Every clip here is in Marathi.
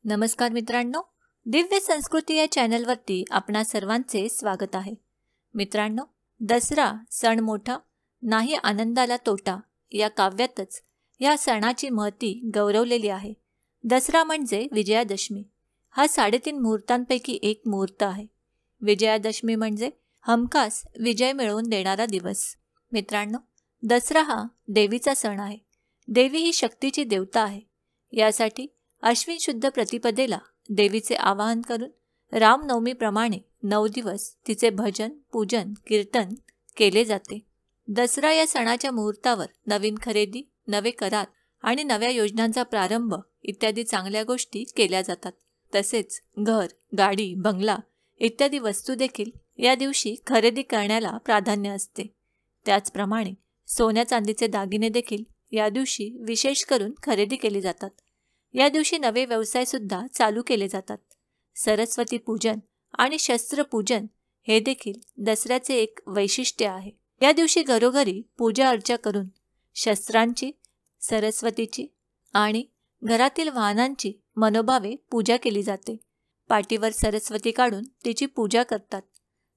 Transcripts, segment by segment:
नमस्कार मित्रांनो, दिव्य संस्कृती या चॅनलवरती आपणा सर्वांचे स्वागत आहे. मित्रांनो, दसरा सण मोठा नाही आनंदाला तोटा या काव्यातच या सणाची महती गौरवलेली आहे. दसरा म्हणजे विजयादशमी. हा 3.5 मुहूर्तांपैकी एक मुहूर्त आहे. विजयादशमी म्हणजे हमखास विजय मिळवून देणारा दिवस. मित्रांनो, दसरा हा देवीचा सण आहे. देवी ही शक्तीची देवता आहे. यासाठी अश्विन शुद्ध प्रतिपदेला देवीचे आवाहन करून रामनवमीप्रमाणे 9 दिवस तिचे भजन, पूजन, कीर्तन केले जाते. दसरा या सणाच्या मुहूर्तावर नवीन खरेदी, नवे करार आणि नव्या योजनांचा प्रारंभ इत्यादी चांगल्या गोष्टी केल्या जातात. तसेच घर, गाडी, बंगला इत्यादी वस्तू देखील या दिवशी खरेदी करण्याला प्राधान्य असते. त्याचप्रमाणे सोन्या चांदीचे दागिने देखील या दिवशी विशेष करून खरेदी केली जातात. या दिवशी नवे व्यवसायसुद्धा चालू केले जातात. सरस्वती पूजन आणि शस्त्रपूजन हे देखील दसऱ्याचे एक वैशिष्ट्य आहे. या दिवशी घरोघरी पूजा अर्चा करून शस्त्रांची, सरस्वतीची आणि घरातील वाहनांची मनोभावे पूजा केली जाते. पाठीवर सरस्वती काढून तिची पूजा करतात.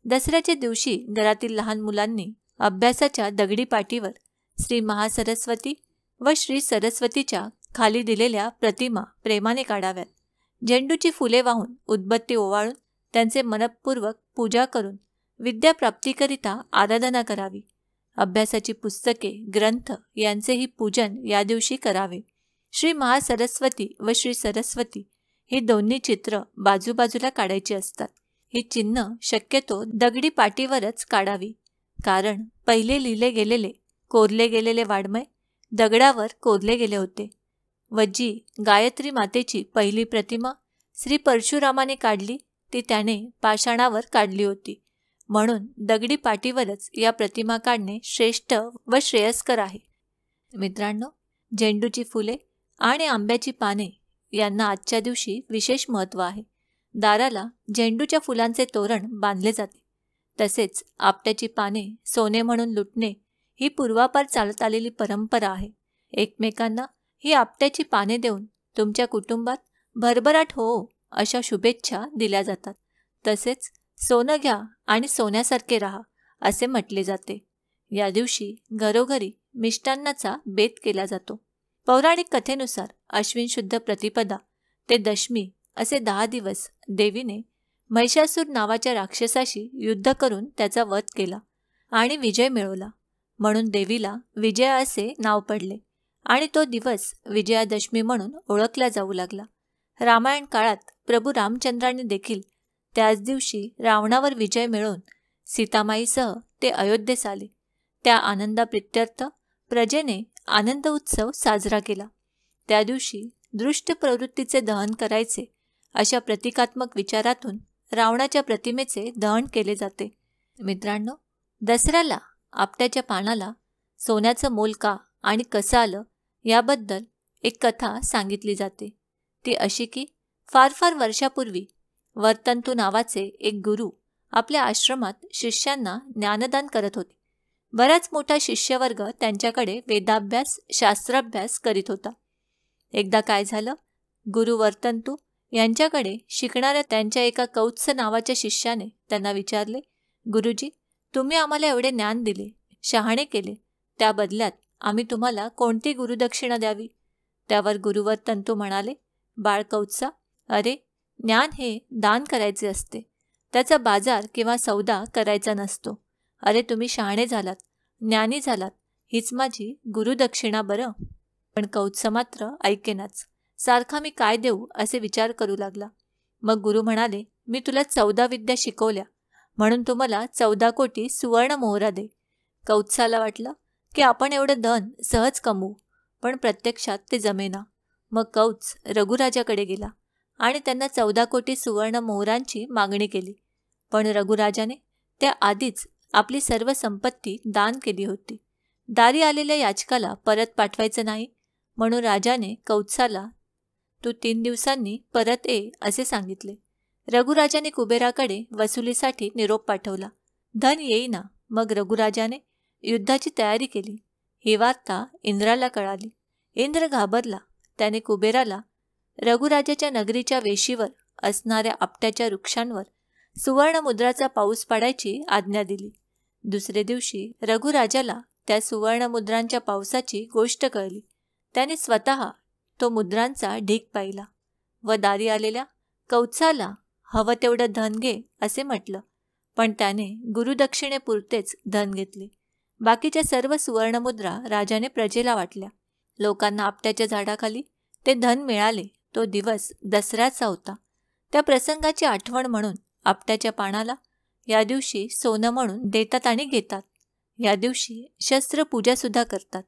दसऱ्याच्या दिवशी घरातील लहान मुलांनी अभ्यासाच्या दगडी पाटीवर श्री महासरस्वती व श्री सरस्वतीच्या खाली दिलेल्या प्रतिमा प्रेमाने काढाव्यात. झेंडूची फुले वाहून उदबत्ती ओवाळून त्यांचे मनपूर्वक पूजा करून विद्याप्राप्तीकरिता आराधना करावी. अभ्यासाची पुस्तके, ग्रंथ यांचेही पूजन या दिवशी करावे. श्री महासरस्वती व श्री सरस्वती ही दोन्ही चित्र बाजूबाजूला काढायची असतात. ही चिन्ह शक्यतो दगडी पाटीवरच काढावी, कारण पहिले लिहिले गेलेले, कोरले गेलेले वाङ्मय दगडावर कोरले गेले होते. व जी गायत्री मातेची पहिली प्रतिमा श्री परशुरामाने काढली ती त्याने पाषाणावर काढली होती. म्हणून दगडी पाटीवरच या प्रतिमा काढणे श्रेष्ठ व श्रेयस्कर आहे. मित्रांनो, झेंडूची फुले आणि आंब्याची पाने यांना आजच्या दिवशी विशेष महत्त्व आहे. दाराला झेंडूच्या फुलांचे तोरण बांधले जाते. तसेच आपट्याची पाने सोने म्हणून लुटणे ही पूर्वापार चालत आलेली परंपरा आहे. एकमेकांना ही आपट्याची पाने देऊन तुमच्या कुटुंबात भरभराट हो अशा शुभेच्छा दिल्या जातात. तसेच सोनं घ्या आणि सोन्यासारखे राहा असे म्हटले जाते. या दिवशी घरोघरी मिष्टान्नाचा बेत केला जातो. पौराणिक कथेनुसार अश्विन शुद्ध प्रतिपदा ते दशमी असे 10 दिवस देवीने महिषासूर नावाच्या राक्षसाशी युद्ध करून त्याचा वध केला आणि विजय मिळवला. म्हणून देवीला विजया असे नाव पडले आणि तो दिवस विजयादशमी म्हणून ओळखला जाऊ लागला. रामायण काळात प्रभू रामचंद्राने देखील त्याच दिवशी रावणावर विजय मिळवून सीतामाईसह ते अयोध्येस आले. त्या आनंदाप्रित्यर्थ प्रजेने आनंद उत्सव साजरा केला. त्या दिवशी दृष्ट प्रवृत्तीचे दहन करायचे अशा प्रतिकात्मक विचारातून रावणाच्या प्रतिमेचे दहन केले जाते. मित्रांनो, दसऱ्याला आपट्याच्या पानाला सोन्याचं मोल का आणि कसं आलं याबद्दल एक कथा सांगितली जाते. ती अशी की फार फार वर्षापूर्वी वर्तंतू नावाचे एक गुरु आपल्या आश्रमात शिष्यांना ज्ञानदान करत होते. बराच मोठा शिष्यवर्ग त्यांच्याकडे वेदाभ्यास, शास्त्राभ्यास करीत होता. एकदा काय झालं, गुरु वर्तंतू यांच्याकडे शिकणाऱ्या त्यांच्या एका कौत्स नावाच्या शिष्याने त्यांना विचारले, गुरुजी, तुम्ही आम्हाला एवढे ज्ञान दिले, शहाणे केले, त्या बदल्यात आम्ही तुम्हाला कोणती गुरुदक्षिणा द्यावी? त्यावर गुरुवर्तंतू म्हणाले, बाळ कौत्सा, अरे, ज्ञान हे दान करायचे असते, त्याचा बाजार किंवा सौदा करायचा नसतो. अरे, तुम्ही शहाणे झालात, ज्ञानी झालात, हीच माझी गुरुदक्षिणा बरं. पण कौत्स मात्र ऐकेनाच. सारखा मी काय देऊ असे विचार करू लागला. मग गुरु म्हणाले, मी तुला 14 विद्या शिकवल्या, म्हणून तुम्हाला 14 कोटी सुवर्ण मोहरा दे. कौत्साला वाटलं की आपण एवढं धन सहज कमवू, पण प्रत्यक्षात ते जमेना. मग कौत्स रघुराजाकडे गेला आणि त्यांना 14 कोटी सुवर्ण मोहरांची मागणी केली. पण रघुराजाने त्या आधीच आपली सर्व संपत्ती दान केली होती. दारी आलेल्या याचकाला परत पाठवायचं नाही, म्हणून राजाने कौत्साला तू 3 दिवसांनी परत ये असे सांगितले. रघुराजाने कुबेराकडे वसुलीसाठी निरोप पाठवला. धन येईना. मग रघुराजाने युद्धाची तयारी केली. ही वार्ता इंद्राला कळाली. इंद्र घाबरला. त्याने कुबेराला रघुराजाच्या नगरीच्या वेशीवर असणाऱ्या आपट्याच्या वृक्षांवर सुवर्णमुद्राचा पाऊस पाडायची आज्ञा दिली. दुसरे दिवशी रघुराजाला त्या सुवर्णमुद्रांच्या पावसाची गोष्ट कळली. त्याने स्वतः तो मुद्रांचा ढीग पाहिला व दारी आलेल्या कौत्साला हवं तेवढं धन घे असे म्हटलं. पण त्याने गुरुदक्षिणेपुरतेच धन घेतले. बाकीच्या सर्व सुवर्णमुद्रा राजाने प्रजेला वाटल्या. लोकांना आपट्याच्या झाडाखाली ते धन मिळाले. तो दिवस दसऱ्याचा होता. त्या प्रसंगाची आठवण म्हणून आपट्याच्या पानाला या दिवशी सोनं म्हणून देतात आणि घेतात. या दिवशी शस्त्रपूजासुद्धा करतात.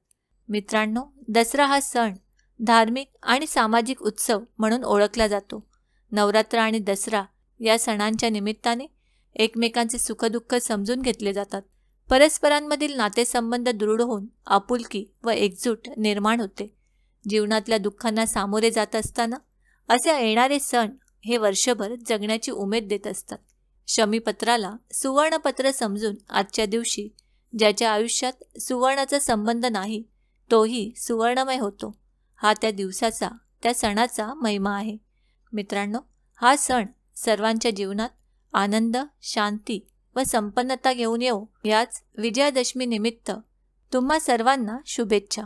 मित्रांनो, दसरा हा सण धार्मिक आणि सामाजिक उत्सव म्हणून ओळखला जातो. नवरात्र आणि दसरा या सणांच्या निमित्ताने एकमेकांचे सुखदुःख समजून घेतले जातात. परस्परांमधील नातेसंबंध दृढ होऊन आपुलकी व एकजूट निर्माण होते. जीवनातल्या दुःखांना सामोरे जात असताना असे येणारे सण हे वर्षभर जगण्याची उमेद देत असतात. शमीपत्राला सुवर्णपत्र समजून आजच्या दिवशी ज्याच्या आयुष्यात सुवर्णाचा संबंध नाही तोही सुवर्णमय होतो. हा त्या दिवसाचा, त्या सणाचा महिमा आहे. मित्रांनो, हा सण सर्वांच्या जीवनात आनंद, शांती व संपन्नता घेऊन येऊ याच विजयादशमी निमित्त तुम्हा सर्वांना शुभेच्छा.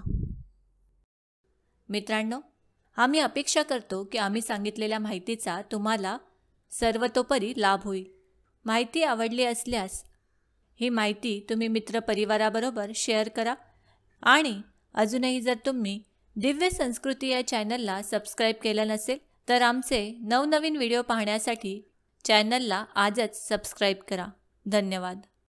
मित्रांनो, आम्ही अपेक्षा करतो की आम्ही सांगितलेल्या माहितीचा तुम्हाला सर्वतोपरी लाभ होईल. माहिती आवडली असल्यास ही माहिती तुम्ही मित्रपरिवाराबरोबर शेअर करा आणि अजूनही जर तुम्ही दिव्य संस्कृती या चॅनलला सबस्क्राईब केलं नसेल तर आमचे नवनवीन व्हिडिओ पाहण्यासाठी चॅनलला आजच सबस्क्राईब करा. धन्यवाद.